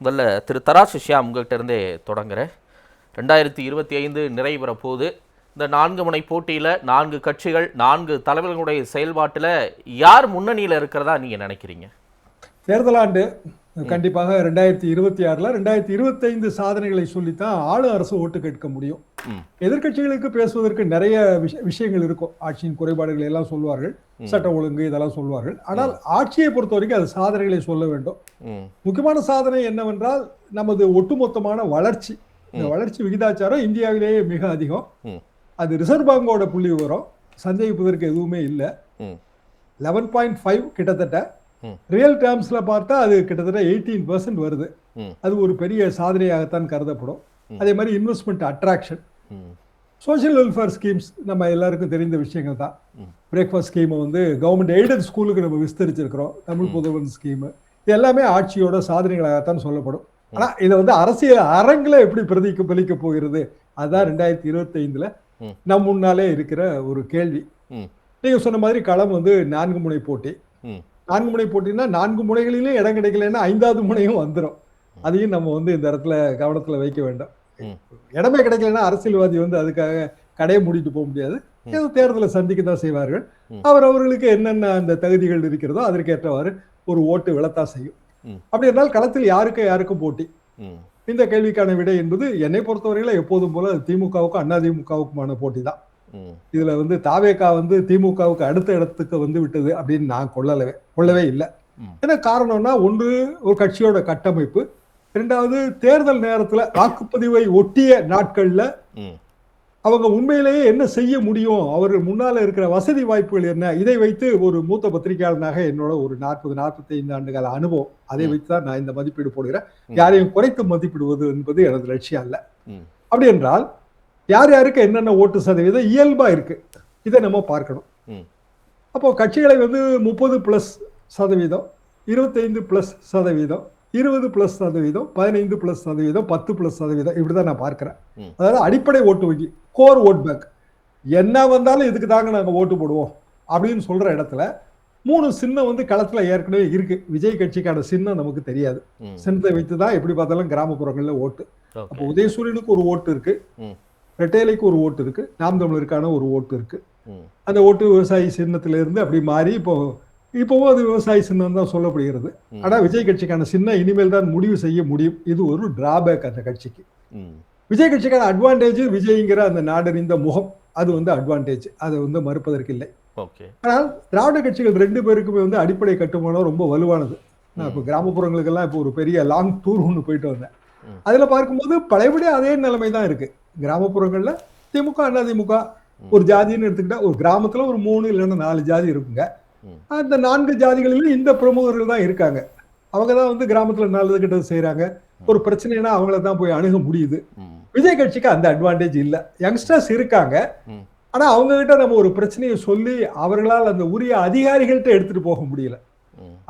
முதல்ல திரு தராசு ஷியாம் உங்கள்கிட்ட இருந்தே தொடங்குறேன். 2025 நிறைவு போது இந்த 4 முனை போட்டியில் 4 கட்சிகள் 4 தலைவர்களுடைய செயல்பாட்டில் யார் முன்னணியில் இருக்கிறதா நீங்கள் நினைக்கிறீங்க? தேர்தல் ஆண்டு கண்டிப்பாக 2026ல் 2025 சாதனைகளை சொல்லித்தான் ஆளும் அரசு ஓட்டு கேட்க முடியும். எதிர்கட்சிகளுக்கு பேசுவதற்கு நிறைய விஷயங்கள் இருக்கும். ஆட்சியின் குறைபாடுகளை எல்லாம் சொல்வார்கள், சட்ட ஒழுங்கு இதெல்லாம் சொல்வார்கள். ஆனால் ஆட்சியை பொறுத்த வரைக்கும் அது சாதனைகளை சொல்ல வேண்டும். முக்கியமான சாதனை என்னவென்றால் நமது ஒட்டுமொத்தமான வளர்ச்சி. இந்த வளர்ச்சி விகிதாச்சாரம் இந்தியாவிலேயே மிக அதிகம். அது ரிசர்வ் பேங்கோட புள்ளி விவரம், சந்தேகிப்பதற்கு எதுவுமே இல்லை. 11.5 கிட்டத்தட்ட ரியல் டேர்ம்ஸ்ல பார்த்தா அது கிட்டத்தட்ட 18% வருது. அது ஒரு பெரிய சாதனையாகத்தான் கருதப்படும். அதே மாதிரி investment attraction, social welfare schemes நம்ம எல்லாருக்கும் தெரிந்த விஷயங்கள் தான். பிரேக்ஃபாஸ்ட் ஸ்கீமை வந்து கவர்மெண்ட் எய்டட் ஸ்கூலுக்கு நம்ம விஸ்தரிச்சிருக்கிறோம். தமிழ் புதல்வன் ஸ்கீமு, இது எல்லாமே ஆட்சியோட சாதனைகளாகத்தான் சொல்லப்படும். ஆனா இதை வந்து அரசியல் அரங்கில் எப்படி பிரதிபலிக்க போகிறது, அதுதான் 2025ல் நம் முன்னாலே இருக்கிற ஒரு கேள்வி. நீங்க சொன்ன மாதிரி களம் வந்து 4 முனை போட்டி. 4 முனை போட்டின்னா 4 முனைகளிலும் இடம் கிடைக்கலன்னா 5வது முனையும் வந்துடும். அதையும் நம்ம வந்து இந்த இடத்துல கவனத்துல வைக்க வேண்டும். இடமே கிடைக்கலன்னா அரசியல்வாதி வந்து அதுக்காக கடையை மூடிட்டு போக முடியாது. ஏதோ தேர்தலை சந்திக்க தான் செய்வார்கள். அவர்களுக்கு என்னென்ன அந்த தகுதிகள் இருக்கிறதோ அதற்கேற்றவாறு ஒரு ஓட்டு விழத்தான் செய்யும். அப்படி என்றால் களத்தில் யாருக்கும் போட்டி? இந்த கேள்விக்கான விடை என்பது என்னை பொறுத்தவரையில எப்போதும் போல திமுகவுக்கும் அதிமுகவுக்குமான போட்டி தான். இதுல வந்து தாவேகா வந்து திமுகவுக்கு அடுத்த இடத்துக்கு வந்து விட்டது அப்படின்னு நான் கொள்ளவே இல்லை. என்ன காரணம்னா, ஒன்று ஒரு கட்சியோட கட்டமைப்பு, இரண்டாவது தேர்தல் நேரத்துல வாக்குப்பதிவை ஒட்டிய நாட்கள்ல அவங்க உண்மையிலேயே என்ன செய்ய முடியும், அவர்கள் முன்னால இருக்கிற வசதி வாய்ப்புகள் என்ன, இதை வைத்து ஒரு மூத்த பத்திரிகையாளனாக என்னோட ஒரு 40-45 ஆண்டு கால அனுபவம், அதை வைத்துதான் நான் இந்த மதிப்பீடு போடுகிறேன். யாரையும் குறைத்து மதிப்பிடுவது என்பது எனது லட்சியம் அல்ல. அப்படி என்றால் யார் யாருக்கு என்னென்ன ஓட்டு சதவீதம் இயல்பா இருக்கு, இதை நம்ம பார்க்கணும். அப்போ கட்சிகளை வந்து 30+%, 25+%, 20+%, 15+%, 10+%, இப்படிதான் நான் பார்க்கிறேன். அதாவது அடிப்படை ஓட்டு வங்கி, கோர் ஓட் பேங்க், என்ன வந்தாலும் இதுக்கு தாங்க நாங்க ஓட்டு போடுவோம் அப்படின்னு சொல்ற இடத்துல 3 சின்னம் வந்து களத்துல ஏற்கனவே இருக்கு. விஜய் கட்சிக்கான சின்னம் நமக்கு தெரியாது. சின்னத்தை வைத்துதான் எப்படி பார்த்தாலும் கிராமப்புறங்கள்ல ஓட்டு. அப்போ உதயசூரியனுக்கு ஒரு ஓட்டு இருக்கு, ரெட்டேலைக்கு ஒரு ஓட்டு இருக்கு, நாம் தமிழருக்கான ஒரு ஓட்டு இருக்கு. அந்த ஓட்டு விவசாயி சின்னத்திலிருந்து அப்படி மாறி இப்போவும் அது விவசாய சின்னம் தான் சொல்லப்படுகிறது. ஆனா விஜய் கட்சிக்கான சின்னம் இனிமேல் தான் முடிவு செய்ய முடியும். இது ஒரு டிராபேக் அந்த கட்சிக்கு. விஜய் கட்சிக்கான அட்வான்டேஜ் விஜய்ங்கிற அந்த நாடறிந்த முகம், அது வந்து அட்வான்டேஜ், அதை வந்து மறுப்பதற்கு இல்லை. ஆனால் திராவிட கட்சிகள் 2 பேருக்குமே வந்து அடிப்படை கட்டுமானம் ரொம்ப வலுவானது. நான் இப்போ கிராமப்புறங்களுக்கெல்லாம் இப்போ ஒரு பெரிய லாங் டூர் ஒன்று போயிட்டு வந்தேன். அதுல பார்க்கும்போது பழையபடி அதே நிலைமை தான் இருக்கு. கிராமப்புறங்கள்ல திமுக அதிமுக ஒரு ஜாதின்னு எடுத்துக்கிட்டா ஒரு கிராமத்துல ஒரு 3 இல்லைன்னா 4 ஜாதி இருக்குங்க. அந்த 4 ஜாதிகளிலும் இந்த பிரமுகர்கள் தான் இருக்காங்க. அவங்க தான் வந்து கிராமத்துல நல்லது கிட்டது செய்யறாங்க. ஒரு பிரச்சனைனா அவங்கள தான் போய் அணுக முடியுது. விஜய் கட்சிக்கு அந்த அட்வான்டேஜ் இல்ல. யங்ஸ்டர்ஸ் இருக்காங்க, ஆனா அவங்க கிட்ட நம்ம ஒரு பிரச்சனையை சொல்லி அவர்களால் அந்த உரிய அதிகாரிகள்கிட்ட எடுத்துட்டு போக முடியல.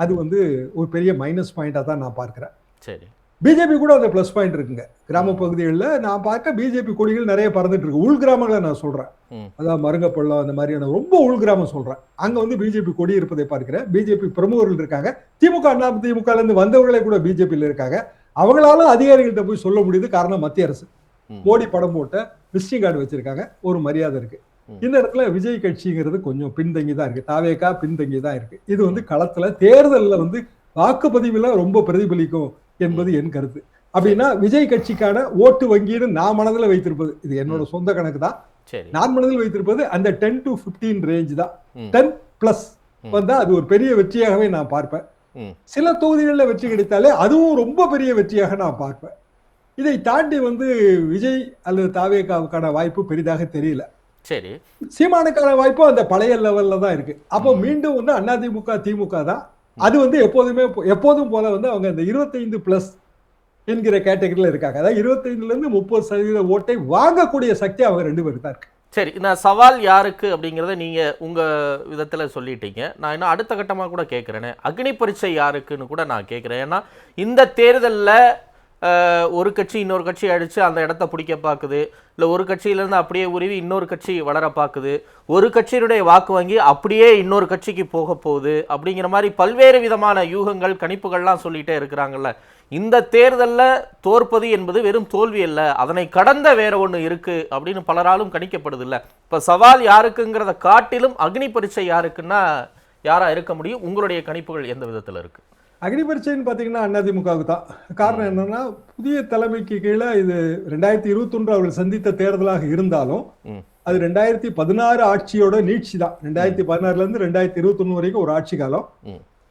அது வந்து ஒரு பெரிய மைனஸ் பாயிண்டா தான் நான் பார்க்கிறேன். சரி, பிஜேபி கூட அந்த பிளஸ் பாயிண்ட் இருக்குங்க. கிராம பகுதிகளில் நான் பார்க்க பிஜேபி கொடிகள் நிறைய பறந்துட்டு இருக்கு. உள் கிராமங்களை நான் சொல்றேன், அதாவது மருங்கப்பள்ளம் அந்த மாதிரியான ரொம்ப உள் கிராமம் சொல்றேன். அங்க வந்து பிஜேபி கொடி இருப்பதை பார்க்கிறேன். பிஜேபி பிரமுகர்கள் இருக்காங்க. திமுக அதிமுக இருந்து வந்தவர்களே கூட பிஜேபியில் இருக்காங்க. அவங்களால அதிகாரிகள்கிட்ட போய் சொல்ல முடியுது. காரணம் மத்திய அரசு மோடி படம் போட்ட விசிட்டிங் கார்டு வச்சிருக்காங்க, ஒரு மரியாதை இருக்கு. இந்த இடத்துல விஜய் கட்சிங்கிறது கொஞ்சம் பின்தங்கி தான் இருக்கு. தாவேகா பின்தங்கி தான் இருக்கு. இது வந்து களத்துல தேர்தலில் வந்து வாக்குப்பதிவுல ரொம்ப பிரதிபலிக்கும் என்பது என் கருத்து. அப்படின்னா விஜய் கட்சிக்கான ஓட்டு வங்கின்னு நான் மனதில் வைத்திருப்பது, இது என்னோட சொந்த கணக்கு தான், நான் மனதில் வைத்திருப்பது அந்த 10 to 15 ரேஞ்ச் தான். 10+ வந்தா அது ஒரு பெரிய வெற்றியாகவே நான் பார்ப்பேன். சில தொகுதிகளில் வெற்றி கிடைத்தாலே அதுவும் ரொம்ப பெரிய வெற்றியாக நான் பார்ப்பேன். இதை தாண்டி வந்து விஜய் அல்லது தாவேகாவுக்கான வாய்ப்பு பெரிதாக தெரியல. சரி, சீமானுக்கான வாய்ப்பு அந்த பழைய லெவல்ல தான் இருக்கு. அப்போ மீண்டும் வந்து அதிமுக திமுக தான். அது வந்து எப்போதும் போல வந்து அவங்க இந்த 25+ என்கிற கேட்டகரியில் இருக்காங்க. அதாவது 25லேருந்து 30% ஓட்டை வாங்கக்கூடிய சக்தி அவங்க 2 பேருக்கு தான் இருக்கு. சரி, நான் சவால் யாருக்கு அப்படிங்கிறத நீங்க உங்க விதத்துல சொல்லிட்டீங்க. நான் இன்னும் அடுத்த கட்டமாக கூட கேட்குறேனே, அக்னி பரீட்சை யாருக்குன்னு கூட நான் கேட்குறேன். ஏன்னா இந்த தேர்தலில் ஒரு கட்சி இன்னொரு கட்சி அடித்து அந்த இடத்த பிடிக்க பார்க்குது, இல்லை ஒரு கட்சியிலேருந்து அப்படியே உருவி இன்னொரு கட்சி வளர பார்க்குது, ஒரு கட்சியினுடைய வாக்கு வங்கி அப்படியே இன்னொரு கட்சிக்கு போக போகுது அப்படிங்கிற மாதிரி பல்வேறு விதமான யூகங்கள் கணிப்புகள்லாம் சொல்லிகிட்டே இருக்கிறாங்கல்ல. இந்த தேர்தலில் தோற்பது என்பது வெறும் தோல்வி அல்ல, அதனை கடந்த வேற ஒன்று இருக்குது அப்படின்னு பலராலும் கணிக்கப்படுது இல்லை. இப்போ சவால் யாருக்குங்கிறத காட்டிலும் அக்னி பரீட்சை யாருக்குன்னா யாராக இருக்க முடியும்? உங்களுடைய கணிப்புகள் எந்த விதத்தில் இருக்குது? அக்னி பரீட்சைன்னு பார்த்தீங்கன்னா அதிமுகவுக்கு தான். காரணம் என்னன்னா, புதிய தலைமைக்கு கீழே இது 2021 அவர்கள் சந்தித்த தேர்தலாக இருந்தாலும் அது 2016 ஆட்சியோட நீட்சி தான். 2016 இருந்து 2021 வரைக்கும் ஒரு ஆட்சி காலம்.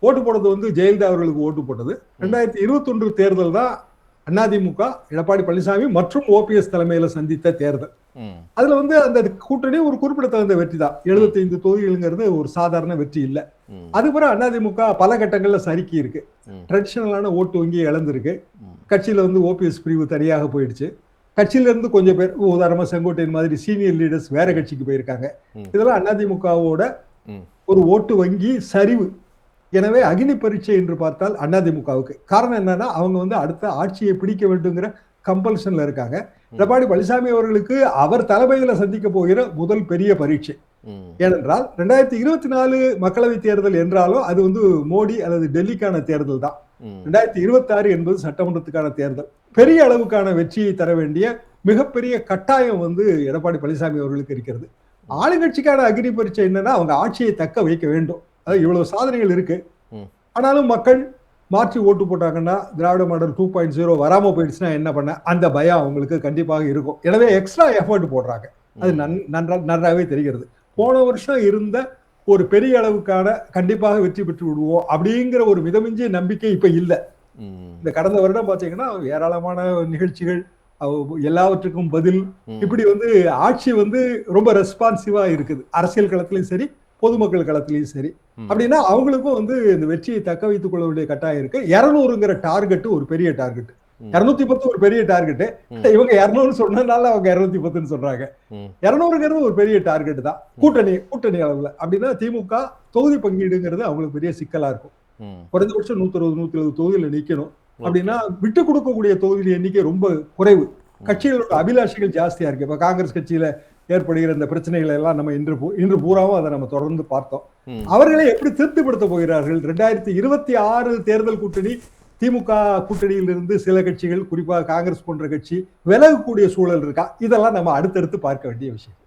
ஓட்டு போட்டது வந்து ஜெயலலிதா அவர்களுக்கு ஓட்டு போட்டது. 2021 தேர்தல் தான் அதிமுக எடப்பாடி பழனிசாமி மற்றும் ஓபிஎஸ் தலைமையில சந்தித்த தேர்தல். அதுல வந்து அந்த கூட்டணி ஒரு குறிப்பிடத்தகுந்த வெற்றி தான். 75 தொகுதிகள்ங்கிறது ஒரு சாதாரண வெற்றி இல்லை. அதுக்கப்புறம் அதிமுக பல கட்டங்கள்ல சறுக்கி இருக்கு. ட்ரெடிஷனலான ஓட்டு வங்கி இழந்திருக்கு. கட்சியில வந்து ஓபிஎஸ் பிரிவு தனியாக போயிடுச்சு. கட்சியில இருந்து கொஞ்சம் பேர், உதாரணமா செங்கோட்டையன் மாதிரி சீனியர் லீடர்ஸ் வேற கட்சிக்கு போயிருக்காங்க. இதெல்லாம் அதிமுகவோட ஒரு ஓட்டு வங்கி சரிவு. எனவே அக்னி பரீட்சை என்று பார்த்தால் அதிமுகவுக்கு. காரணம் என்னன்னா, அவங்க வந்து அடுத்த ஆட்சியை பிடிக்க வேண்டுங்கிற கம்பல்ஷன்ல இருக்காங்க. எடப்பாடி பழனிசாமி அவர்களுக்கு அவர் தலைமையில சந்திக்க போகிற முதல் பெரிய பரீட்சை. ஏனென்றால் 2024 மக்களவை தேர்தல் என்றாலும் அது வந்து மோடி அல்லது டெல்லிக்கான தேர்தல் தான். 2026 என்பது சட்டமன்றத்துக்கான தேர்தல். பெரிய அளவுக்கான வெற்றியை தர வேண்டிய மிகப்பெரிய கட்டாயம் வந்து எடப்பாடி பழனிசாமி அவர்களுக்கு இருக்கிறது. ஆளுங்கட்சிக்கான அக்னி பரீட்சை என்னன்னா, அவங்க ஆட்சியை தக்க வைக்க வேண்டும். இவ்வளவு சாதனைகள் இருக்கு. ஆனாலும் மக்கள் மாற்றி ஓட்டு போட்டாங்கன்னா திராவிட மாடல் 2.0 வராம போயிடுச்சுன்னா என்ன பண்ண, அந்த பயம் அவங்களுக்கு கண்டிப்பாக இருக்கும். எனவே எக்ஸ்ட்ரா எஃபர்ட் போடுறாங்க. அது நன்றாகவே தெரிகிறது. போன வருஷம் இருந்த ஒரு பெரிய அளவுக்கான கண்டிப்பாக வெற்றி பெற்று விடுவோம் அப்படிங்கிற ஒரு மிதமிஞ்சிய நம்பிக்கை இப்ப இல்லை. இந்த கடந்த வருடம் பாத்தீங்கன்னா ஏராளமான நிகழ்ச்சிகள், எல்லாவற்றுக்கும் பதில், இப்படி வந்து ஆட்சி வந்து ரொம்ப ரெஸ்பான்சிவா இருக்குது. அரசியல் களத்திலையும் சரி, பொதுமக்கள் களத்திலையும் சரி. அப்படின்னா அவங்களுக்கும் வந்து இந்த வெற்றியை தக்க வைத்துக் கொள்ள வேண்டிய கட்டாயம் இருக்கு. 200ங்கிற டார்கெட் ஒரு பெரிய டார்கெட். 210 ஒரு பெரிய டார்கெட். இவங்க 200 சொன்னதுனால அவங்க 210 சொல்றாங்க. 200ங்கிறது ஒரு பெரிய டார்கெட் தான் கூட்டணி அளவுல. அப்படின்னா திமுக தொகுதி பங்கீடுங்கிறது அவங்களுக்கு பெரிய சிக்கலா இருக்கும். குறைந்தபட்சம் 160-170 தொகுதியில நிக்கணும். அப்படின்னா விட்டு கொடுக்கக்கூடிய தொகுதியின் எண்ணிக்கை ரொம்ப குறைவு. கட்சிகளோட அபிலாஷைகள் ஜாஸ்தியா இருக்கு. இப்ப காங்கிரஸ் கட்சியில ஏற்படுகிற இந்த பிரச்சனைகளை எல்லாம் நம்ம இன்று பூராவும் அதை நம்ம தொடர்ந்து பார்த்தோம். அவர்களை எப்படி திருப்திப்படுத்த போகிறார்கள்? 2026 தேர்தல் கூட்டணி, திமுக கூட்டணியிலிருந்து சில கட்சிகள், குறிப்பாக காங்கிரஸ் போன்ற கட்சி விலகக்கூடிய சூழல் இருக்கா? இதெல்லாம் நம்ம அடுத்தடுத்து பார்க்க வேண்டிய விஷயம்.